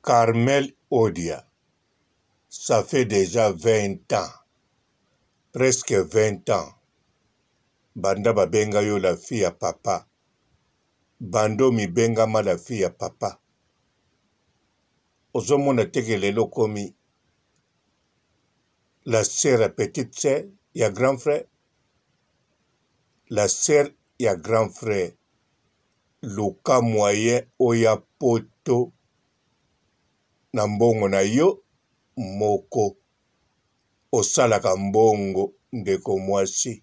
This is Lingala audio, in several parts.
Carmel Odia, ça fait déjà 20 ans, presque 20 ans. Banda babenga yo la fille à papa. Bando mi benga ma la fille à papa. Ozomona teke lelo komi la sœur à petite sœur, ya grand frère. La sœur ya grand frère. Luka moyen oya poto na mbongo na yo moko. Osalaka mbongo ndeko mwasi.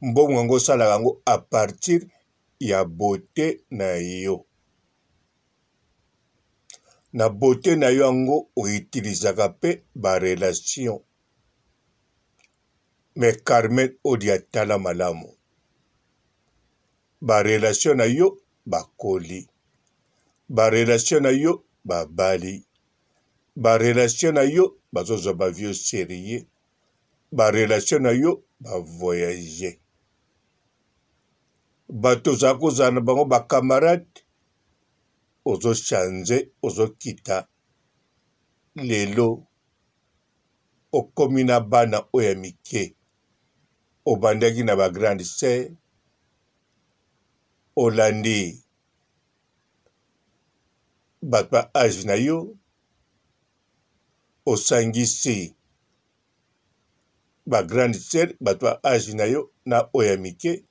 Mbongo yango salaka yango à partir ya beauté na yo. Na beauté na yo yango outilisaka pe ba relation. Mais Carmen Odia tala malamu. Ba relation na yo bakoli. Ba relation na yo babali. Ba relation na yo bazoza ba vieux sérieux. Ba relation na yo ba voyager. Bato za kozala na bango ba camarade ozo change ozo kita lelo okomi na bana oya mike obandaki na ba grande sœur olandi bato ba age na yo osangisi ba grande sœur bato ba age na yo na oya mike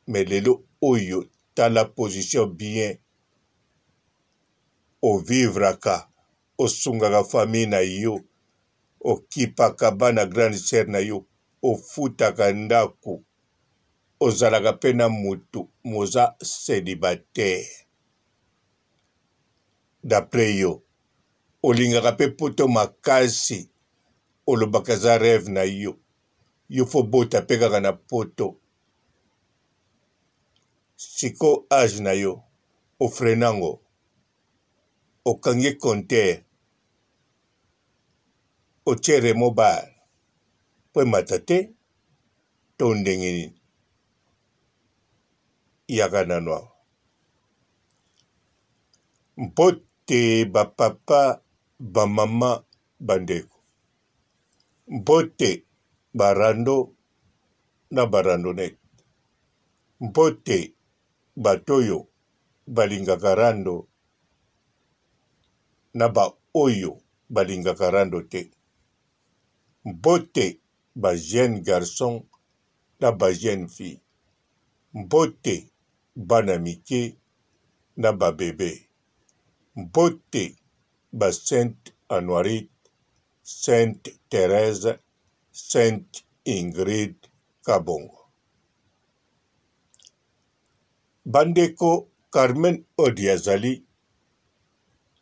mais lelo oyo tala position bien ovivraka osungaka famille na yo okipaka bana grande sœur na yo ofutaka ndako ozalaka pe na mutu moza célibataire d'après yo olingaka pe poto makasi olobaka za rêve na yo yo fo bota pe kaka na poto siko age na yo ofrenango okangi compteur ochere mobile po emata te to ndenge nini yaka nanwa mpote bapapa bamama bandeko mpote barando na barandonete mpote batoyo balingaka rando na ba oyo balingaka rando te mpote ba jeune garçon na ba jeune fille mpote bana mike na ba bebe mpote ba Sainte Honorite, Sainte Thérèse, Sainte Ingrid Kabongo. Bandeko Carmen Odia azali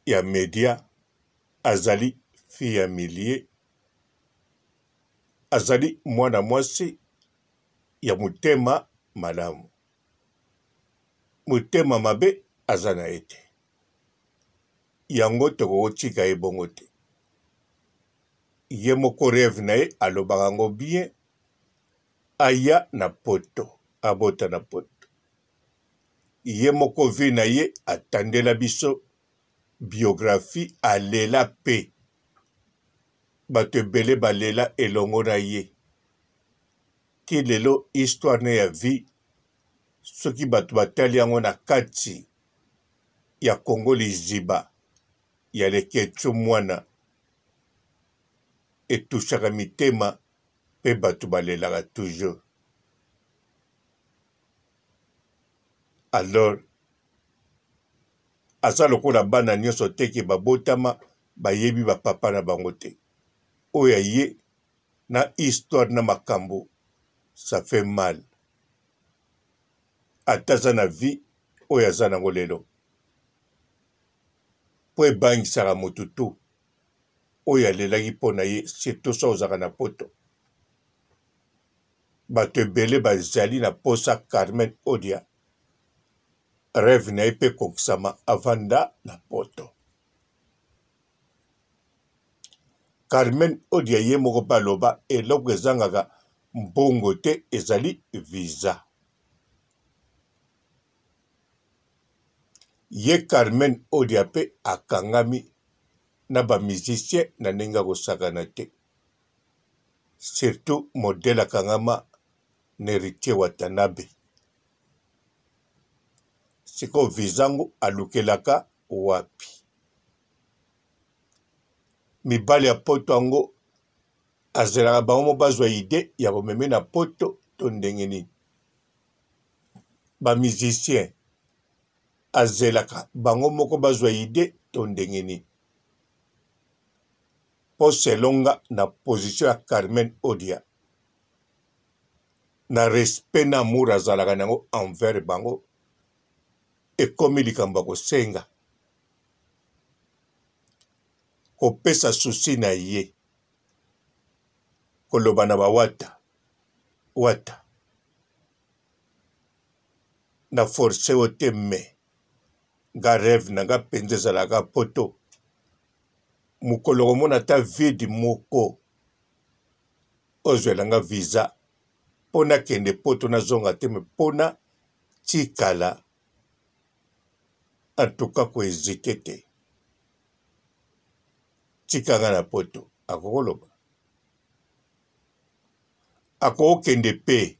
ya media, azali fille ya milier, azali mwana mwasi ya mutema malamu. Mutema mabe azana ete. Yango toko chika ye bongo te. Ye moko rêve na ye alobaka ngo bien aya na poto, abota na poto. Ye moko vi na ye atandela biso biographie alela pe. Bato ebele balela elongo na ye. Ki lelo histoire na ya vie soki bato batali yango na kati ya Congo liziba ya leketu mwana etushaka mitema pe bato balelaka toujours. Alors aza lokola bana nyonso teke babotama bayebi bapapa na bango te. Oya ye na histoire na makambo ça fait mal. Ataza na vie oya aza nango lelo. Po ebangisaka motu tu oyo alelaki mpo na ye surtout so ozaka na poto. Bato ebele bazali na posa Carmen Odia rêve na ye mpe kokisama avanda na poto. Carmen Odia ye moko baloba eloko ezangaka mbongo te ezali visa. ye Carmen Odia pe akangami na ba musicien na ndenge kosakana te. Surtout modèle akangama na Héritier Watanabe. Siko vizangu alukelaka wapi. Mibali ya poto ango azelaka bango bazwa ide ya komeme na poto to ndenge nini. Ba musicien azelaka bango moko bazwa ide to ndenge nini. Po selonga na position ya Carmen Odia na respect na amour azalaka nango envers bango ekomi likambo kosenga kopesa susi na ye koloba na bawata wata na force o te me nga rêve na nga penza ezalaka poto mokolo komona ta vide moko ozwelanga visa mpo nakende poto nazonga te me mpona tikala antuka koezite te tikanga na poto akokoloba akokende pe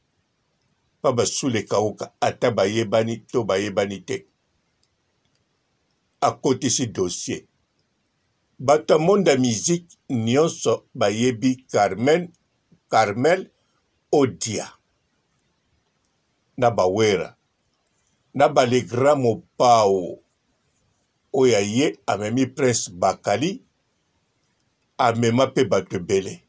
pa basule kauka ata bayebani to bayebani te akotisi dossier bato ya monde ya musique nyonso bayebi Carmel Odia na bawera na balegra mopao oyo ye amemi Prince Bakali amema pe bato ebele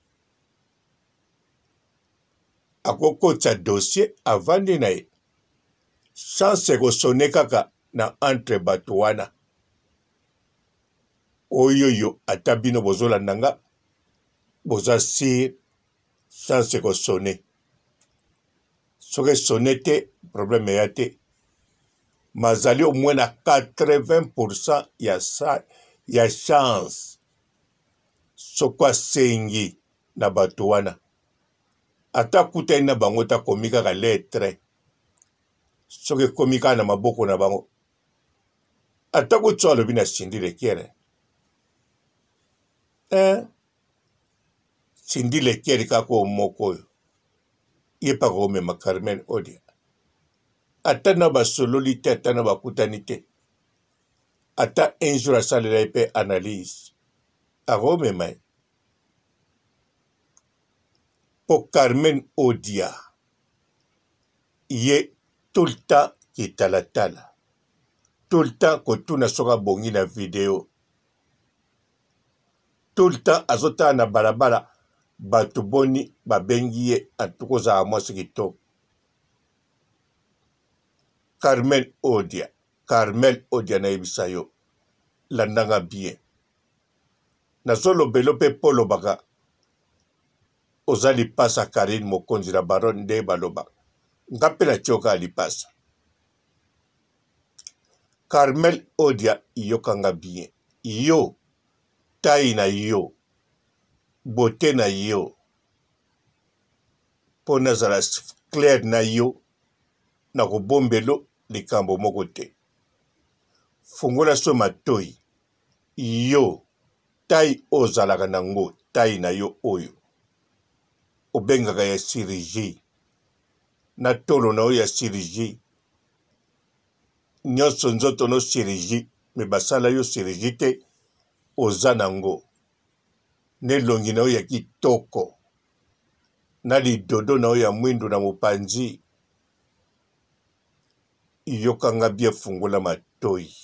akokotisa dossier avandi na ye chance ekosone kaka na entre bato wana oyoyo ata bino bozolanda nga boza sire chance ekosone soki esone te problème eya te mazali au moins na 80% ya chance soko asengi na bato wana ata kutani na bango takomi kaka lettre soki ekomi kaka na maboko na bango ata kutso alobi na Cindy Lekiere Cindy Lekiere kaka oyo moko oyo ye paka komema Carmen Odia ata na basololi te ata na bakutani te ata un jour asalela ye mpe analyse akomema ye po Carmen Odia ye tout le temps kitalatala tout le temps kotuna soki abongi na video tout le temps azotala na balabala bato boni babengi ye antuka ozala mwasi kitoko Carmel Odia nayebisa yo landanga bien nazolobelo mpe mpo lobaka oza lipasa Karine Mokonzi na baron nde balobaka nga mpe natioka lipasa Carmel Odia yokanga bien yo tai na yo beauté na yo mpo nazala clair na yo na kobombelo likambo moko te fungola so matoi yo tai ozalaka nango tai na yo oyo obengaka ya chirurgie na tolo na oyo ya chirurgie nyonso nzoto no chirurgie me basala yo chirurgie te oza nango nelongi na oyo ya kitoko na lidodo na oyo ya mwindu na mopanzi yokanga bie fungola matoi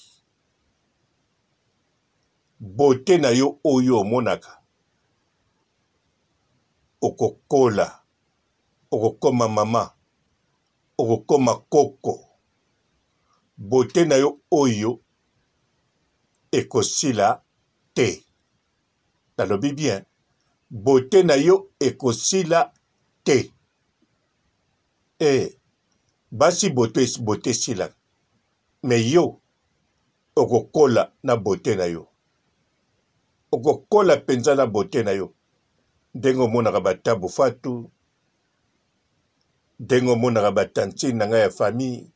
beauté na yo oyo omonaka okokola okokoma mama okokoma koko beauté na yo oyo ekosila te nalobi bien beauté na yo ekosila te basi beauté esila me yo okokola na beauté na yo okokola mpenza na beauté na yo ndenge omonaka batabu fatu ndenge omonaka batantine na ngai ya famille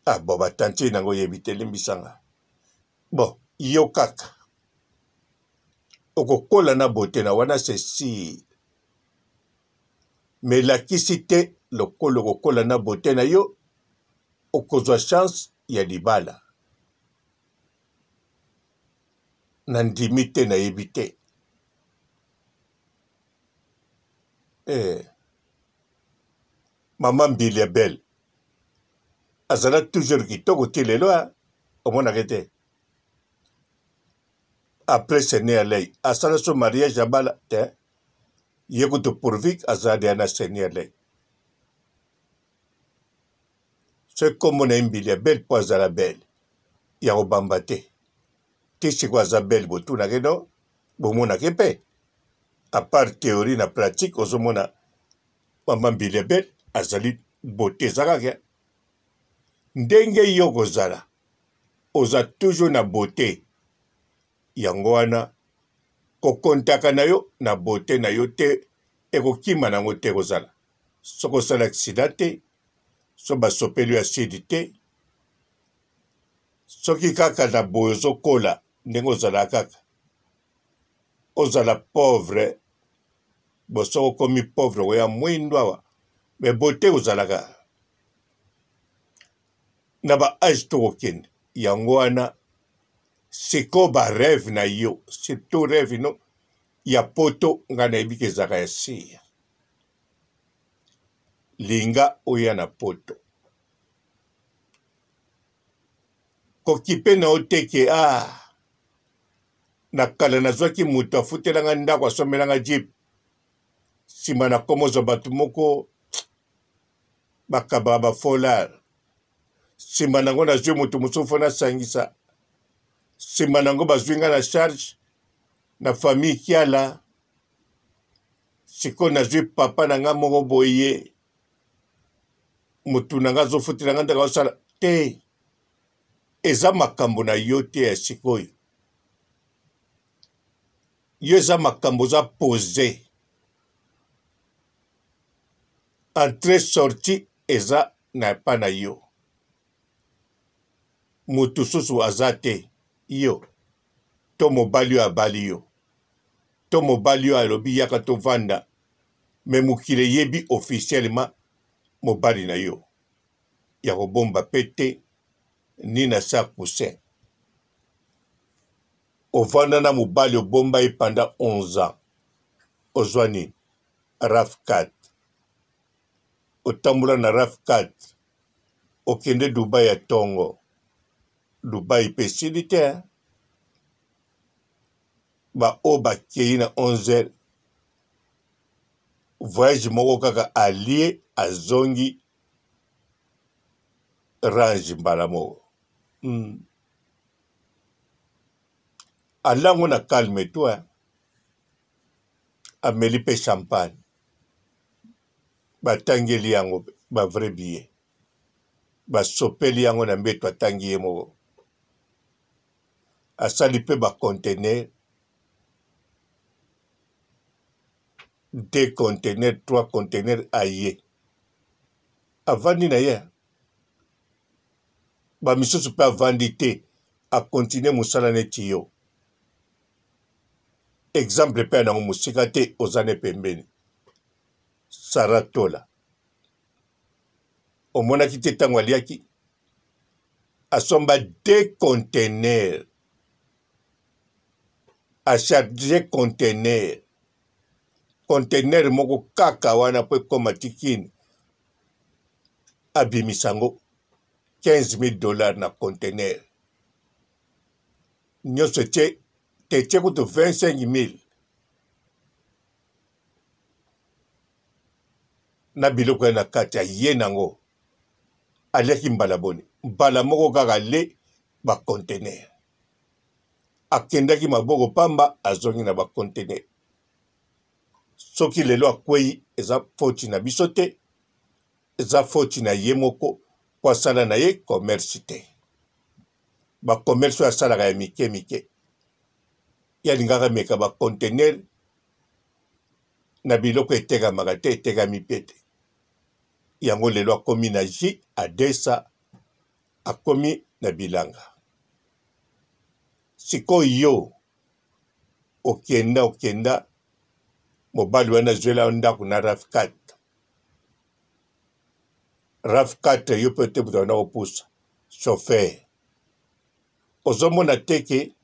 Ah, bon, batanti nango yebite limbisanga. Bon, yo kaka. Okokola na bote na wana ceci. Mais la kisite lokolo okokola na bote na yo, okozwa chance ya libala. Nandimi te na yebite. Maman Mbili Belle. Azala toujours kitoko ti lelo omonaka te. Après c'est né à lei. Asala so mariage ya bala te. Yekutu pourvik azade ana seni à lei. C'est comme on a Mbili Belle po azala belle. Ya obamba te. Tisi kwa aza belle botunake no. Bomonake pe. À part théorie na pratique ozomona Maman Mbili Belle azali beauté zakaka. Ndenge yo kozala. Oza toujours na beauté. Yango wana kokontaka na yo na beauté na yo te ekokima nango te kozala. Soko osala accident te, so basopeli yo asidi te, soki kaka na boye ozokola ndenge ozala kaka. Ozala pauvre, bosoko okomi pauvre oya mwindo awa, me beauté ozalaka. Na ba age tokokende, yango wana siko ba rêve na yo, surtout rêve no, ya poto nga na yebi kezaka ya siya. Linga oya na poto. Kokipe na oteke na kala nazwaki mutu afutelanga ndako asomelanga jeep. Sima na komozo batu moko bakaba bafolar. Sima nango nazwi mutu musufu na sangisa. Sima nango bazwinga na charge na famille kiala. Siko nazwi papa nanga moko boye. Mutu nanga zofutelanga ndako osala te. Eza makambo na yo te ya sikoyo. Yo eza makambo za posé. Entrée sortie eza na pa na yo. Mutu susu azate yo. To mobali yo abali yo. To mobali yo alobi yaka to vanda. Me mukile yebi officiellement mobali na yo. Ya kobomba pete ni na sa coussin. Ovanda na mobali obomba ye pendant 11 ans. Ozwani RAF4. Otambula na RAF4. Okende Dubai ya tongo. Dubai pe sili te. Ba o ba kei na 11h. Voyage moko kaka alie azongi range mbala moko. Alango na calme toi. Ameli pe champagne. Batangeli yango ba vrai billet. Basopeli yango na mbeto atangi ye moko. Asali pe ba conteneur. 2 conteneurs, 3 conteneurs aye. Avandi na ye. Ba misusu pe avandi te. A continuer musala neti yo. Exemple pe na musika te ozane pembeni. Saratola. Omonaki te tango aliaki. Asomba 2 conteneurs. A charger conteneur. Conteneur moko kaka wana po koma tikini. Abimisango $15,000 na conteneur. Nyoso te kutu 25,000. Na biloko na kati ya ye nango. Aleki mbala boni. Mbala moko kaka le ba conteneur. Akendaki maboko pamba azongi na ba conteneur. Soki lelo akwei eza foti na biso te. Eza foti na ye moko po asala na ye commerce te. Ba commerce asalaka ya mike mike. Yalingaka meka ba conteneur na biloko etekamaka te etekami pete. Yango lelo akomi na ji adesa akomi na bilanga. Siko yo okenda mobali wana zwela ndako na Rafkat. Rafkat yo pete mutana opusa chauffeur. Ozomona teke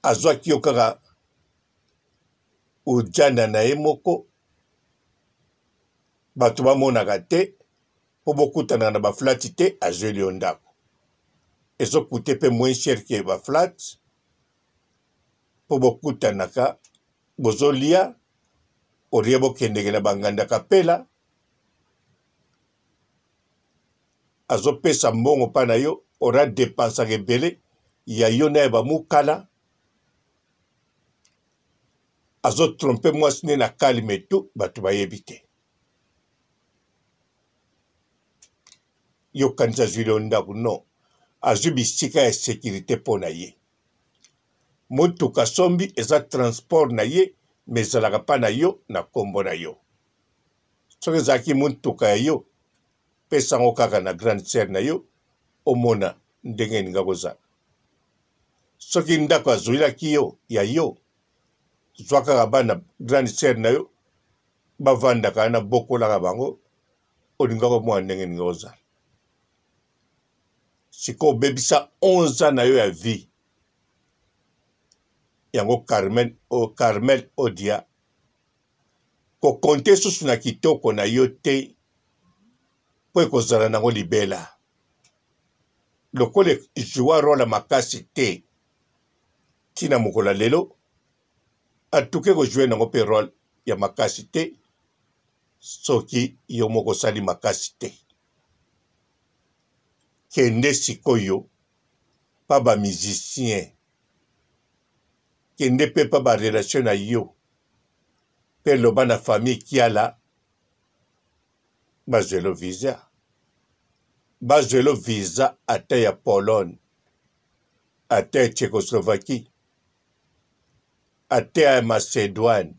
azwaki yo kaka ujana na ye moko bato bamonaka te po bokutanaka na baflati te azweli yo ndako. Ezokute mpe moins cher ke baflat po bokutanaka bozolia olie bokendeke na banganda kapela azopesa mbongo mpa na yo ora depensaka ebele ya yo na ye bamukala azotrompe mwasi ne na kalime tu bato bayebi te. Yo kanisa azwili yo ndako no azwi bisika ya sécurité mpo na ye. Motuka sombi eza transport na ye me ezalaka mpa na yo na kombo na yo. Soki ezalaki motuka ya yo pesango kaka na grande sœur na yo omona ndenge eninga kozala. Soki ndako azwilaki yo ya yo zwa kaka bana grande sœur na yo bavandaka na bokolaka bango oninga komona ndenge eninga kozala. Siko bebisa 11 ans na yo ya vie yango Carmel Odia ko konte susu na kitoko na yo te po ekozala nango libela. Lokole joua role makasi te tina mokola lelo atuke kojue nango pe role ya makasi te soki yo moko sali makasi te. Kende sikoyo pa ba musicien kende pe pa ba relation na yo pe loba na famille kiala bazwelo visa ate ya Pologne ate ya Tchécoslovaquie ate ya Macédoine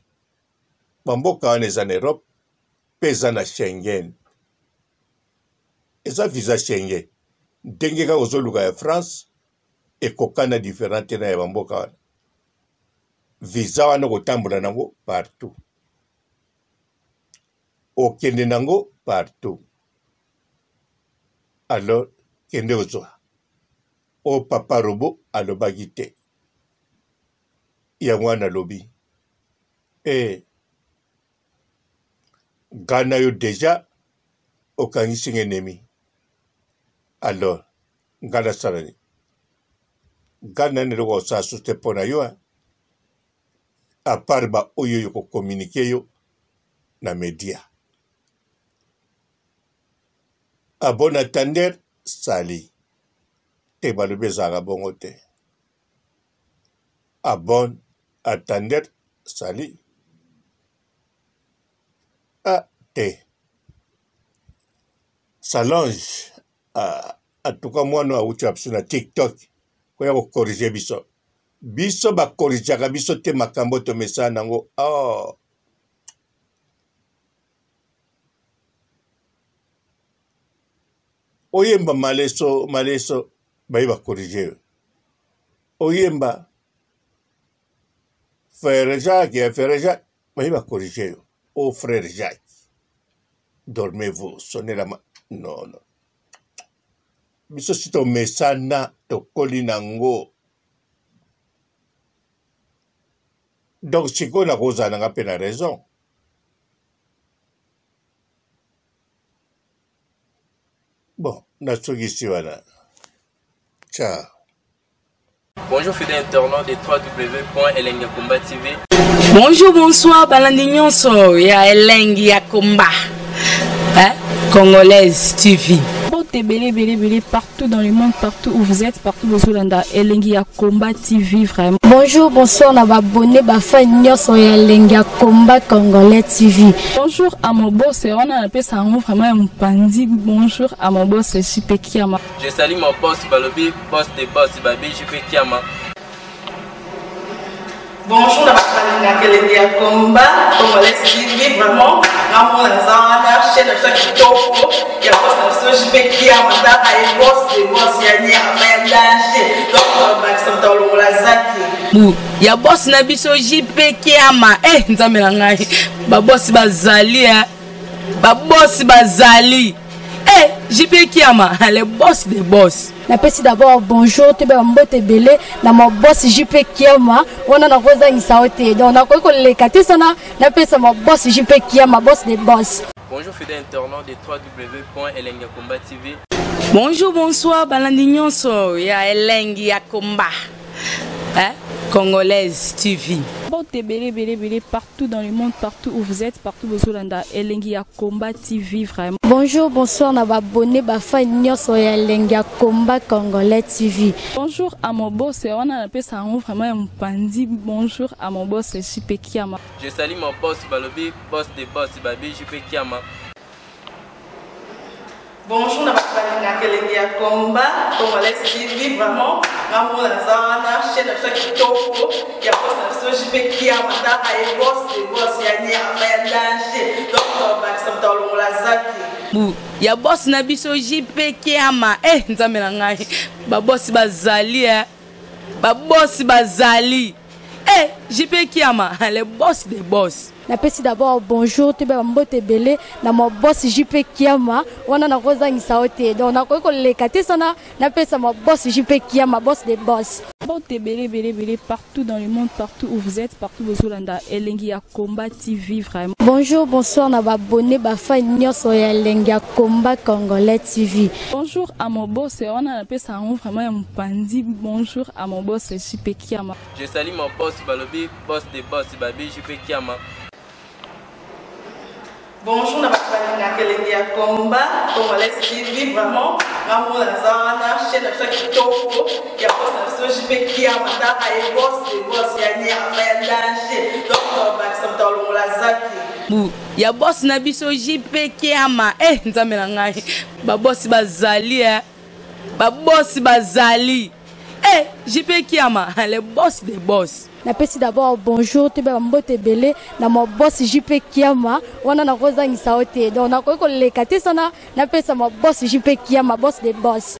bamboka wana eza na Europe pe eza na Schengen. Eza visa Schengen ndenge kaka ozoluka ya France ekokana diferente na ya bamboka wana. Visa wana kotambola nango partout okende nango partout. Alors kende ozwa o papa robo alobaki te ya mwana lobi gana yo deja okangisi enemi. Alors ngana salani gana ne loko sa suste pona yo a part ba oyo yo ko communiquer yo na media. A bon attendeur sali te balobi ezalaka bongo te. A bon attendeur sali a te Salange en tout cas moi no auti apsu na TikTok ko ya ko corriger biso ba corriger biso te makambo to mesa nango oyemba maleso bayi ba corriger oyemba frère Jacques bayi ba corriger o frère Jacques dormez-vous sonnez la non biso sito mesana to koli nango. Donc siko na koza nanga pe na raison. Bon, na tsogisi wana. Ciao. Bonjour fidèles internautes de www.elengiakomba TV. Bonjour, bonsoir, balandi nyonso ya Elengi ya Komba. Congolaise TV. Belé partout dans le monde, partout où vous êtes, partout où vous êtes, Elengi ya Komba TV vraiment. Bonjour, bonsoir, on va abonner à fan nyonso ya Elengi ya Komba Congolais TV. Bonjour à mon boss, on a appelé ça vraiment un pandi. Bonjour à mon boss, JP Kiama. Je salue mon boss Balobi, boss des boss Babi, JP Kiama. Bonjour, balingaka elengi ya komba congolais TV vraiment ngamona nazana chaîne na biso kitoko ya boss na biso JP Kiama ta ay boss de boss ya nyama ya danger donc bakisa mtalongola zaki ya boss na biso JP Kiama nzambe na ngai ba boss bazali ba boss bazali JP Kiama le boss des boss. Napesi d'abord bonjour te ba mbote belé na mo boss JP Kiama wana na koza ngisaote donc na ko lekati sana napesa mo boss JP Kiama boss des boss. Bonjour fidèles internautes de www.elengiakomba TV. Bonjour bonsoir balandi nyonso ya Elengi ya Komba. Congolaise TV. Bon, belé partout dans le monde, partout où vous êtes, partout où vous êtes, Elengi ya Komba TV vraiment. Bonjour, bonsoir, na abonné ba fan nyonso ya Elengi ya Komba Congolais TV. Bonjour à mon boss, on a appelé ça vraiment un pandi. Bonjour à mon boss JP Kiama. Je salue mon boss Balobi, boss des boss Babi JP Kiama. Bonjour na balingaka elengi ya komba congolais TV vraiment ngamona nazana chaîne na biso kitoko ya boss na biso JP Kiama ta ay boss de boss ya nyama ya danger donc bakisa mtalongola zaki ya boss na biso JP Kiama nzambe na ngai ba boss bazali ba boss bazali JP Kiama le boss des boss. Napesi d'abord bonjour te ba mbote belé na mo boss JP Kiama wana na koza ngisaote donc na ko lekati sana napesa mo boss JP Kiama boss des boss. Bon, belé partout dans le monde, partout où vous êtes, partout où vous êtes, Elengi ya Komba TV vraiment. Bonjour, bonsoir, na abonné ba fan nyonso ya Elengi ya Komba Congolais TV. Bonjour à mon boss, on a appelé ça vraiment un pandi. Bonjour à mon boss JP Kiama. Je salue mon boss Balobi, boss des boss Babi JP Kiama. Bonjour na balingaka elengi ya komba congolais TV vraiment ngamona nazana chaîne na biso kitoko ya boss na biso JP Kiama ta ay boss de boss ya nyama ya danger donc bakisa mtalongola zaki ya boss na biso JP Kiama nzambe na ngai ba boss bazali ba boss bazali JP Kiama le boss des boss. Napesi d'abord bonjour te ba mbote belé na mo boss JP Kiama wana na koza ngisaote donc na ko lekati sana napesa mo boss JP Kiama boss des boss.